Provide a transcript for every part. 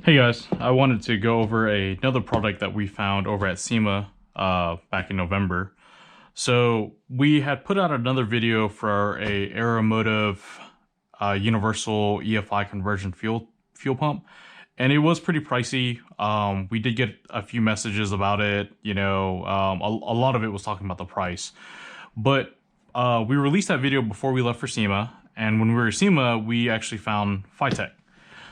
Hey guys, I wanted to go over another product that we found over at SEMA back in November. So we had put out another video for a Aeromotive universal EFI conversion fuel pump, and it was pretty pricey. We did get a few messages about it. A lot of it was talking about the price, but we released that video before we left for SEMA, and when we were at SEMA, we actually found FITech.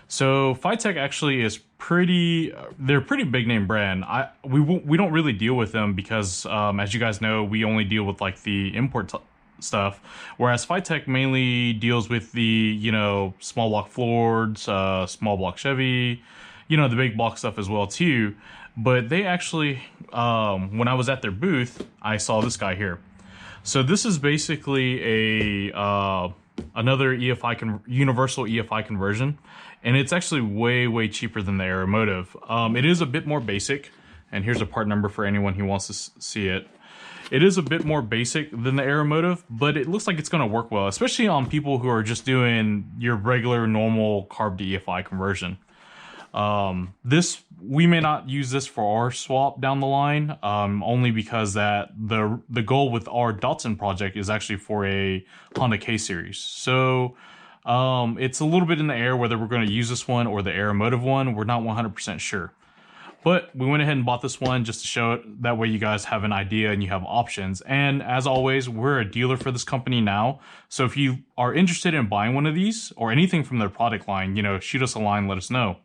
So FITech actually is they're a pretty big name brand. We don't really deal with them because, as you guys know, we only deal with like the import stuff, whereas FITech mainly deals with the, small block Fords, small block Chevy, the big block stuff as well too. But they actually, when I was at their booth, I saw this guy here. So this is basically another universal EFI conversion, and it's actually way cheaper than the Aeromotive. It is a bit more basic, and here's a part number for anyone who wants to see it. It is a bit more basic than the Aeromotive, but it looks like it's going to work well, especially on people who are just doing your regular normal carb to EFI conversion. We may not use this for our swap down the line, only because that the goal with our Datsun project is actually for a Honda K series. So it's a little bit in the air whether we're going to use this one or the Aeromotive one. We're not 100% sure. But we went ahead and bought this one just to show it. That way you guys have an idea and you have options. And as always, we're a dealer for this company now. So if you are interested in buying one of these or anything from their product line, shoot us a line, let us know.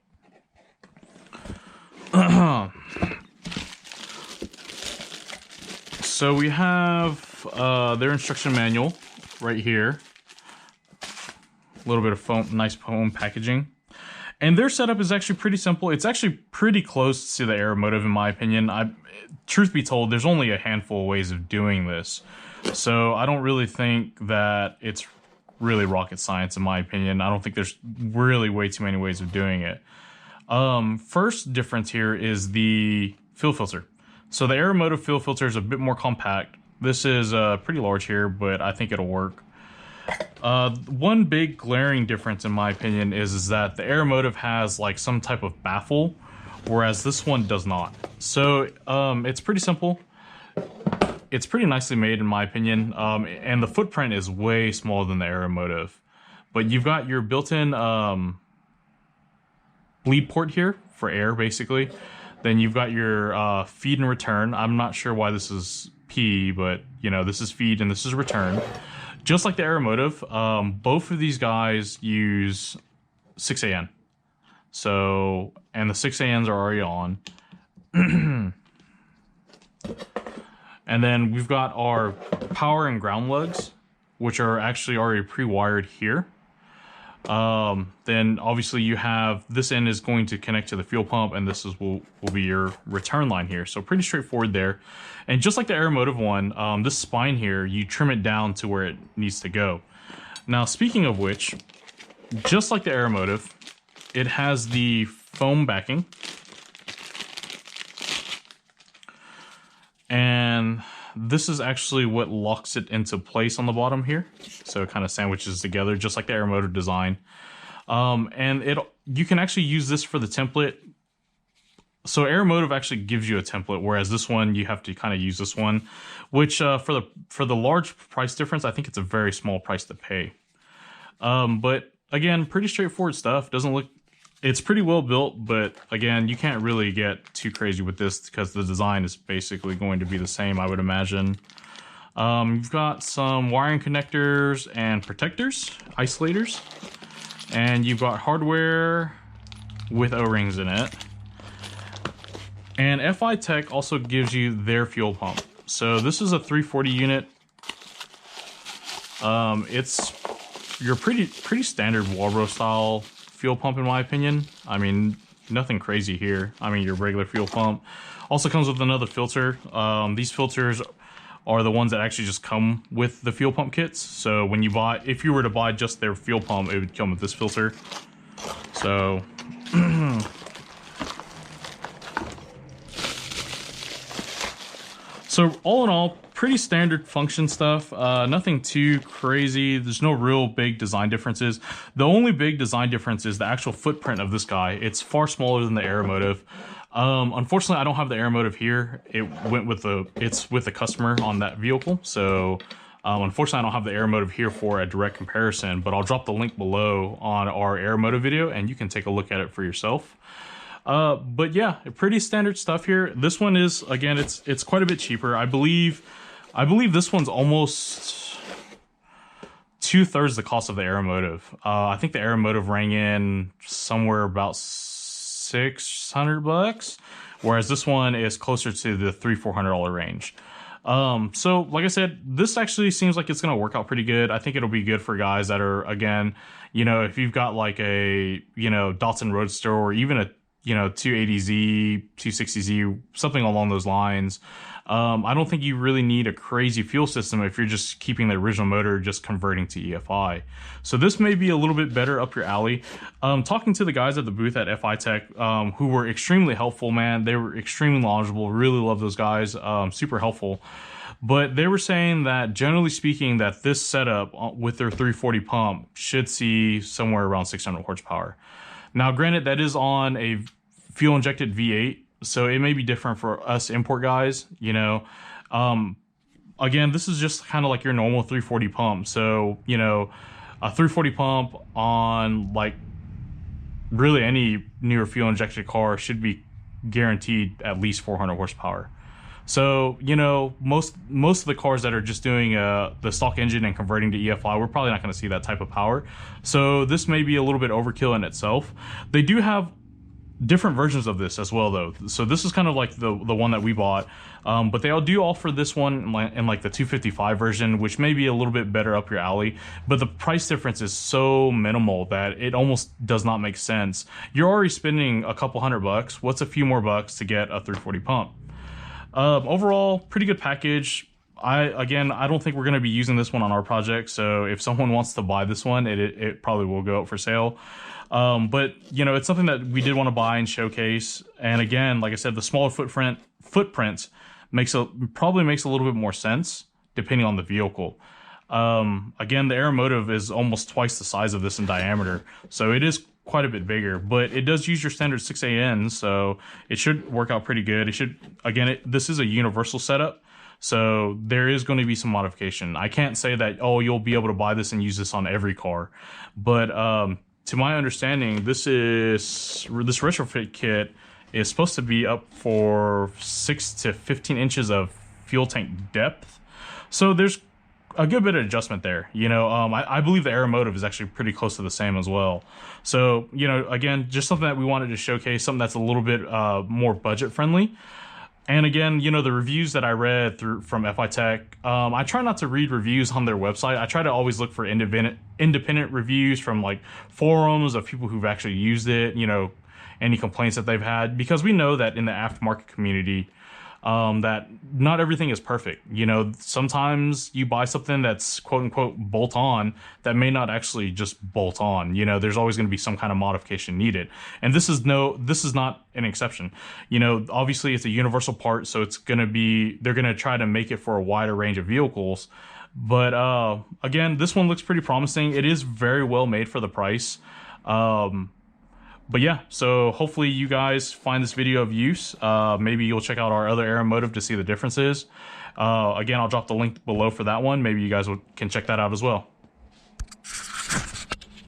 So we have their instruction manual right here. A little bit of foam, nice foam packaging. And their setup is actually pretty simple. It's actually pretty close to the Aeromotive in my opinion. Truth be told, there's only a handful of ways of doing this. So I don't really think that it's really rocket science in my opinion. I don't think there's really way too many ways of doing it. First difference here is the fuel filter. So the Aeromotive fuel filter is a bit more compact. This is pretty large here, but I think it'll work. One big glaring difference in my opinion is that the Aeromotive has like some type of baffle, whereas this one does not. So it's pretty simple. It's pretty nicely made in my opinion, and the footprint is way smaller than the Aeromotive. But you've got your built-in bleed port here for air, basically. Then you've got your feed and return. I'm not sure why this is P, but this is feed and this is return. Just like the Aeromotive, both of these guys use 6AN. So, and the 6ANs are already on. And then we've got our power and ground lugs, which are actually already pre-wired here. Then obviously you have this end is going to connect to the fuel pump, and this will be your return line here. So pretty straightforward there. And just like the Aeromotive one, this spine here, you trim it down to where it needs to go. Now, speaking of which, just like the Aeromotive, it has the foam backing. And this is actually what locks it into place on the bottom here. So it kind of sandwiches together, just like the Aeromotive design. And you can actually use this for the template. So Aeromotive actually gives you a template, whereas this one, you have to kind of use this one, which for the large price difference, I think it's a very small price to pay. But again, pretty straightforward stuff. It's pretty well built, but again, you can't really get too crazy with this because the design is basically going to be the same, I would imagine. You've got some wiring connectors and protectors, isolators, and you've got hardware with O-rings in it. And FITech also gives you their fuel pump. So this is a 340 unit. It's your pretty standard Walbro style fuel pump in my opinion. I mean, nothing crazy here. I mean, your regular fuel pump. Also comes with another filter. These filters are the ones that actually just come with the fuel pump kits. So when you if you were to buy just their fuel pump, it would come with this filter. So so all in all, pretty standard function stuff. Nothing too crazy. There's no real big design differences. The only big design difference is the actual footprint of this guy. It's far smaller than the Aeromotive. Unfortunately, I don't have the Aeromotive here. It's with the customer on that vehicle. So unfortunately, I don't have the Aeromotive here for a direct comparison, but I'll drop the link below on our Aeromotive video and you can take a look at it for yourself. But yeah, pretty standard stuff here. This one is, again, it's quite a bit cheaper. I believe this one's almost 2/3 the cost of the Aeromotive. I think the Aeromotive rang in somewhere about $600, whereas this one is closer to the $300-400 range. So like I said, this actually seems like it's going to work out pretty good. I think it'll be good for guys that are, again, you know, if you've got like a, you know, Datsun Roadster or even a, you know, 280Z, 260Z, something along those lines. I don't think you really need a crazy fuel system if you're just keeping the original motor, just converting to EFI. So this may be a little bit better up your alley. Talking to the guys at the booth at FITech, who were extremely helpful, man. They were extremely knowledgeable. Really love those guys. Super helpful. But they were saying that generally speaking, that this setup with their 340 pump should see somewhere around 600 horsepower. Now, granted, that is on a fuel injected V8. So it may be different for us import guys, you know. Again, this is just kind of like your normal 340 pump. So, you know, a 340 pump on like really any newer fuel injected car should be guaranteed at least 400 horsepower. So, you know, most of the cars that are just doing the stock engine and converting to EFI, we're probably not going to see that type of power. So this may be a little bit overkill in itself. They do have different versions of this as well, though. So this is kind of like the one that we bought, but they all do offer this one in like the 255 version, which may be a little bit better up your alley, but the price difference is so minimal that it almost does not make sense. You're already spending a couple $100. What's a few more bucks to get a 340 pump? Overall, pretty good package. I don't think we're going to be using this one on our project, so if someone wants to buy this one, it probably will go out for sale. But you know, it's something that we did want to buy and showcase. And again, like I said, the smaller footprint probably makes a little bit more sense depending on the vehicle. Again, the Aeromotive is almost twice the size of this in diameter, so it is quite a bit bigger, but it does use your standard 6AN, so it should work out pretty good. It should, again, this is a universal setup, so there is going to be some modification. I can't say that, oh, you'll be able to buy this and use this on every car, but to my understanding, this retrofit kit is supposed to be up for 6 to 15 inches of fuel tank depth. So there's a good bit of adjustment there. You know, I believe the Aeromotive is actually pretty close to the same as well. So, you know, again, just something that we wanted to showcase, something that's a little bit more budget friendly. And again, you know, the reviews that I read from FITech, I try not to read reviews on their website. I try to always look for independent reviews from like forums of people who've actually used it, you know, any complaints that they've had, because we know that in the aftermarket community, that not everything is perfect. You know, sometimes you buy something that's quote unquote bolt on that may not actually just bolt on. You know, there's always going to be some kind of modification needed. And this is not an exception. You know, obviously it's a universal part, so they're going to try to make it for a wider range of vehicles. But again, this one looks pretty promising. It is very well made for the price. But yeah, so hopefully you guys find this video of use. Maybe you'll check out our other Aeromotive to see the differences. Again, I'll drop the link below for that one. Maybe you guys can check that out as well.